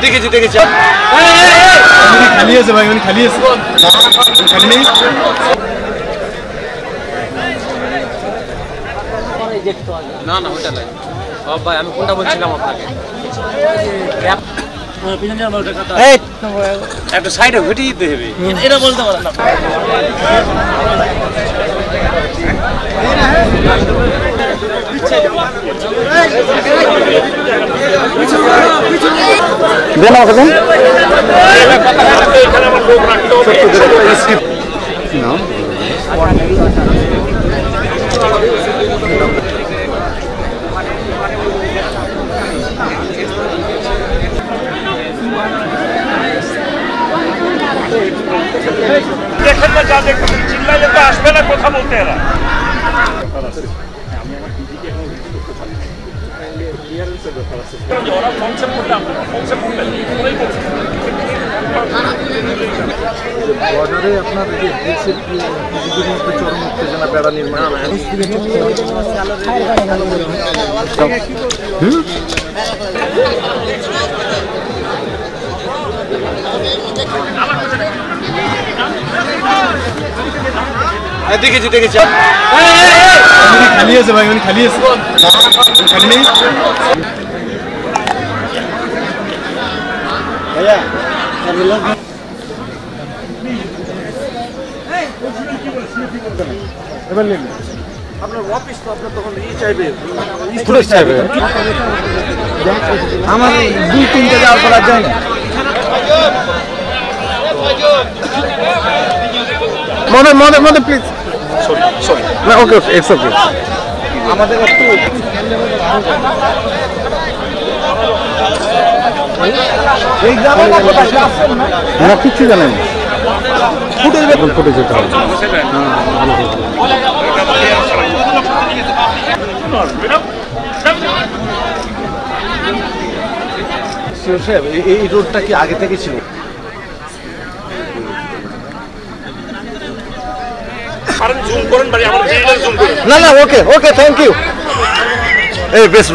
দেখেছি দেখেছি খালি আছে ভাই, খালি আছে, খালি নেই। না না ওটা নাই ভাই, আমি কোনটা বলছিলাম আপনাকে, একটা সাইডে ঘুরিয়ে দিতে হবে, এটা বলতে পারেন না। দেখেন না, যা দেখতেছেন চিল্লাইলে তো আসবে না, কথা বলতে এরা। ওরা ফোনসে করলে আপনারা ফোনসে করলেন বর্ডারে আপনার চরম উত্তেজনা, বেড়া নির্মাণ। দেখেছি দেখেছি খালি আছে ভাই, খালি আছে, খালি নেই। ভাইয়া এবার নিন আপনার অফিস, তো আপনার তখন চাইবে, পুলিশ চাইবে। আমার 2-3 যাওয়ার পর আর যায় না। মনে প্লিজ, সরি না, ওকে ওকে, ইটস ওকে। আমাদের একটু এই গ্রামে না কিছু জানেন, ফুটেজ বের ফুটে যেতে হবে। এই রোডটা কি আগে থেকে ছিল? না না, ওকে ওকে, থ্যাংক ইউ। এই বেশ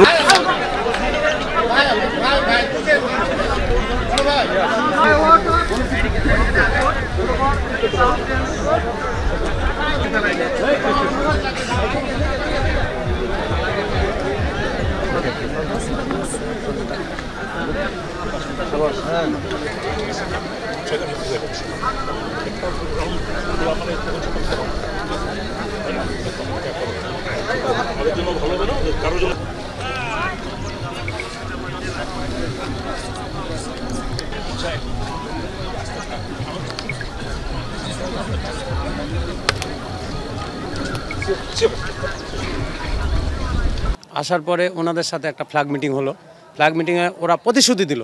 আসার পরে ওনাদের সাথে একটা ফ্ল্যাগ মিটিং হলো। ফ্ল্যাগ মিটিংয়ে ওরা প্রতিশ্রুতি দিল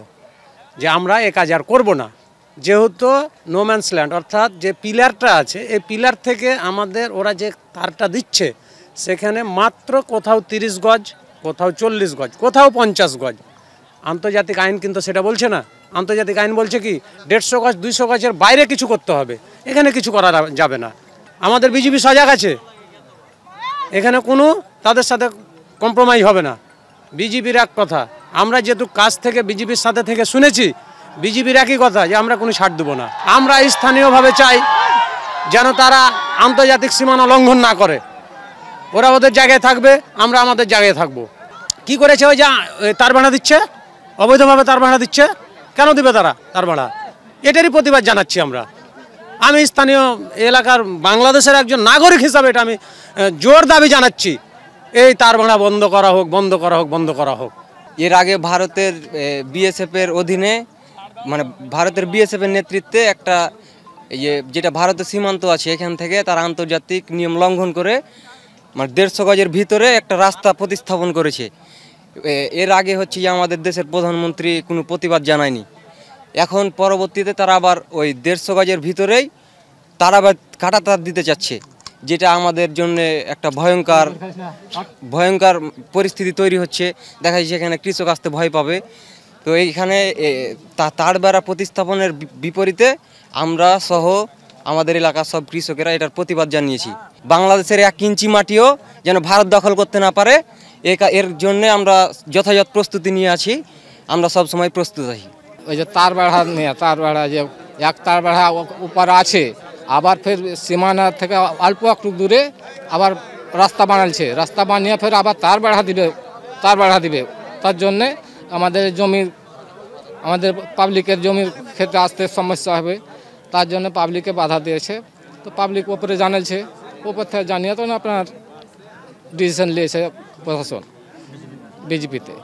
যে আমরা এ কাজ আর করবো না, যেহেতু নো ম্যানস ল্যান্ড, অর্থাৎ যে পিলারটা আছে এই পিলার থেকে আমাদের ওরা যে তারটা দিচ্ছে সেখানে মাত্র কোথাও 30 গজ, কোথাও 40 গজ, কোথাও 50 গজ। আন্তর্জাতিক আইন কিন্তু সেটা বলছে না। আন্তর্জাতিক আইন বলছে কি 150 গজ 200 গজের বাইরে কিছু করতে হবে, এখানে কিছু করা যাবে না। আমাদের বিজেপি সজাগ আছে, এখানে কোনো তাদের সাথে কম্প্রোমাইজ হবে না। বিজেপির এক কথা, আমরা যেহেতু কাজ থেকে বিজেপির সাথে থেকে শুনেছি, বিজেপির একই কথা যে আমরা কোনো ছাড় দেবো না। আমরা স্থানীয়ভাবে চাই যেন তারা আন্তর্জাতিক সীমানা লঙ্ঘন না করে, ওরা ওদের জায়গায় থাকবে, আমরা আমাদের জায়গায় থাকবো। কি করেছে ওই যে তার ভাড়া দিচ্ছে, অবৈধভাবে তার ভাড়া দিচ্ছে, কেন দিবে তারা তার ভাড়া? এটারই প্রতিবাদ জানাচ্ছি আমরা। আমি স্থানীয় এলাকার বাংলাদেশের একজন নাগরিক হিসাবে এটা আমি জোর দাবি জানাচ্ছি, এই তার ভাড়া বন্ধ করা হোক, বন্ধ করা হোক, বন্ধ করা হোক। এর আগে ভারতের বিএসএফের অধীনে, মানে ভারতের বিএসএফের নেতৃত্বে একটা যেটা ভারতের সীমান্ত আছে এখান থেকে তারা আন্তর্জাতিক নিয়ম লঙ্ঘন করে মানে 150 গজের ভিতরে একটা রাস্তা প্রতিস্থাপন করেছে। এর আগে হচ্ছে যে আমাদের দেশের প্রধানমন্ত্রী কোনো প্রতিবাদ জানায়নি। এখন পরবর্তীতে তারা আবার ওই 150 গজের ভিতরেই তারা আবার কাঁটা তার দিতে চাচ্ছে, যেটা আমাদের জন্য একটা ভয়ঙ্কর পরিস্থিতি তৈরি হচ্ছে। দেখা যাচ্ছে এখানে কৃষক আসতে ভয় পাবে। তো এইখানে তার বেড়া প্রতিস্থাপনের বিপরীতে আমরা সহ আমাদের এলাকার সব কৃষকেরা এটার প্রতিবাদ জানিয়েছি। বাংলাদেশের 1 ইঞ্চি মাটিও যেন ভারত দখল করতে না পারে, এর জন্য আমরা যথাযথ প্রস্তুতি নিয়ে আছি। আমরা সব সময় প্রস্তুত আছি। ওই যে তার বেড়া নিয়ে তার বেড়া যে এক তার বেড়া উপর আছে, আবার ফের সীমানা থেকে অল্প একটু দূরে আবার রাস্তা বানালছে, রাস্তা বানিয়ে ফের আবার তার বেড়া দিবে। তার জন্যে আমাদের পাবলিকের জমির ক্ষেত্রে আসতে সমস্যা হবে, তার জন্য পাবলিকে বাধা দিয়েছে। তো পাবলিক ওপরে জানালছে, ওপর থেকে জানিয়ে তো আপনার ডিসিশন নিয়েছে প্রশাসন বিজেপিতে।